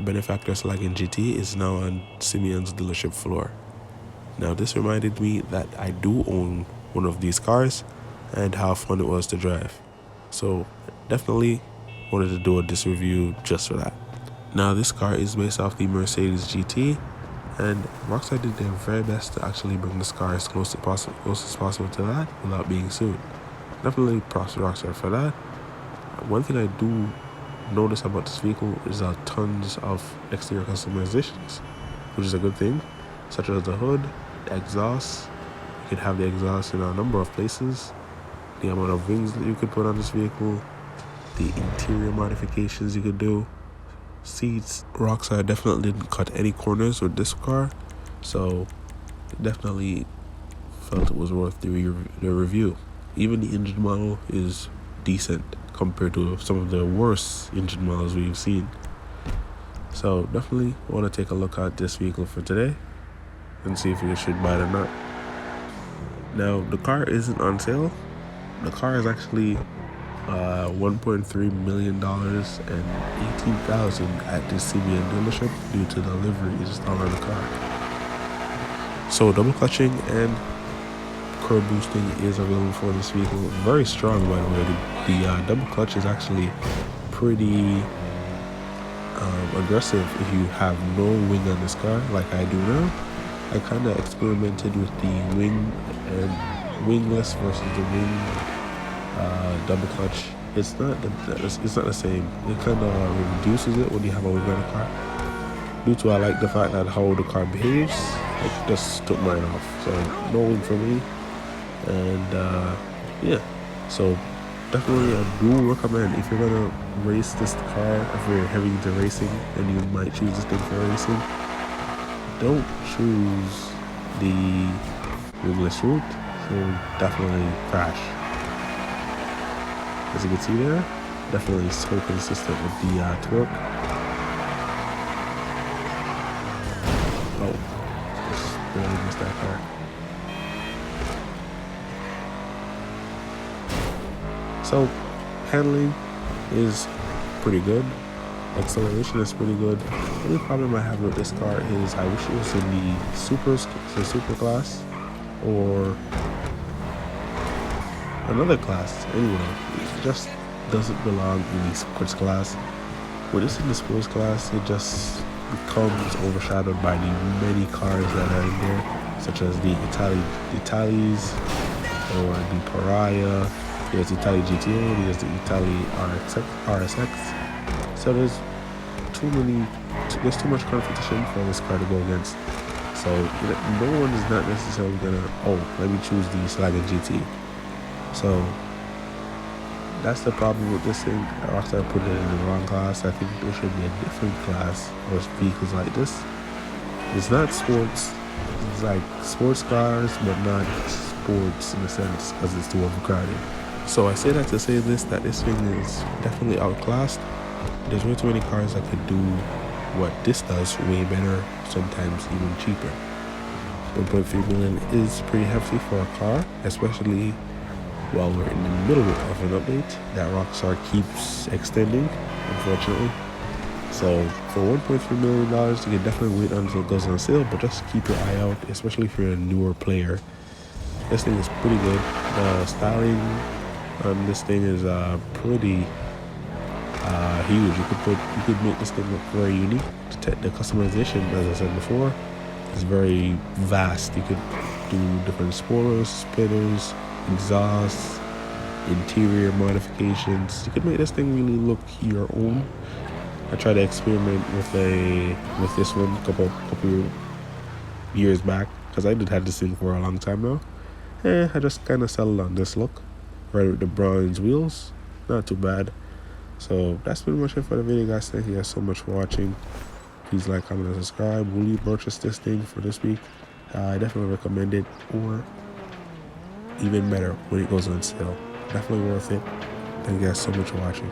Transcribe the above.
the BENEFACTOR SCHLAGEN GT is now on Simeon's dealership floor. Now this reminded me that I do own one of these cars and how fun it was to drive. So definitely wanted to do this review just for that. Now this car is based off the Mercedes GT, and Rockstar did their very best to actually bring this car as close as possible to that without being sued. Definitely props to Rockstar for that. One thing I do notice about this vehicle is tons of exterior customizations, which is a good thing, such as the hood, the exhaust. You can have the exhaust in a number of places, the amount of wings that you could put on this vehicle, the interior modifications you could do, seats. Rockstar definitely didn't cut any corners with this car, so definitely felt it was worth the review. Even the engine model is decent compared to some of the worst engine models we've seen. So definitely want to take a look at this vehicle for today and see if you should buy it or not. Now the car isn't on sale. The car is actually $1.3 million and $18,000 at the CBN dealership due to the livery installed on the car. So double clutching and curb boosting is available for this vehicle. Very strong, by the way. The double clutch is actually pretty aggressive if you have no wing on this car, like I do now. I kind of experimented with the wing and wingless versus the wing double clutch. It's not the same. It kind of reduces it when you have a wing on the car. Due to I like the fact that how the car behaves, I just took mine off. So no wing for me. And yeah, so definitely I do recommend, if you're gonna race this car, if you're heavy into racing and you might choose this thing for racing, don't choose the wingless route. So definitely crash. As you can see there, definitely so consistent with the torque. Oh, just barely missed that car. So handling is pretty good. Acceleration is pretty good. The only problem I have with this car is I wish it was in the super class or another class. Anyway, it just doesn't belong in the sports class. When it's in the sports class, it just becomes overshadowed by the many cars that are in there, such as the Italis or the Pariah. There's the Italy GTO, there's the Italy RSX. So there's too much competition for this car to go against. So no one is not necessarily gonna, let me choose the SCHLAGEN GT. So that's the problem with this thing. Rockstar put it in the wrong class. I think there should be a different class for vehicles like this. It's not sports. It's like sports cars, but not sports in a sense because it's too overcrowded. So I say that to say this, that this thing is definitely outclassed. There's way too many cars that could do what this does way better, sometimes even cheaper. 1.3 million is pretty hefty for a car, especially while we're in the middle of an update that Rockstar keeps extending, unfortunately. So for $1.3 million, you can definitely wait until it goes on sale, but just keep your eye out, especially if you're a newer player. This thing is pretty good. The styling on this thing is pretty huge. You could make this thing look very unique. The customization, as I said before, is very vast. You could do different spoilers, splitters, exhausts, interior modifications. You could make this thing really look your own. I tried to experiment with this one a couple years back because I did have this thing for a long time now. I just kind of settled on this look, right with the bronze wheels. Not too bad. So that's pretty much it for the video, guys. Thank you guys so much for watching. Please like, comment, and subscribe. Will you purchase this thing for this week? I definitely recommend it, or even better when it goes on sale. Definitely worth it. Thank you guys so much for watching.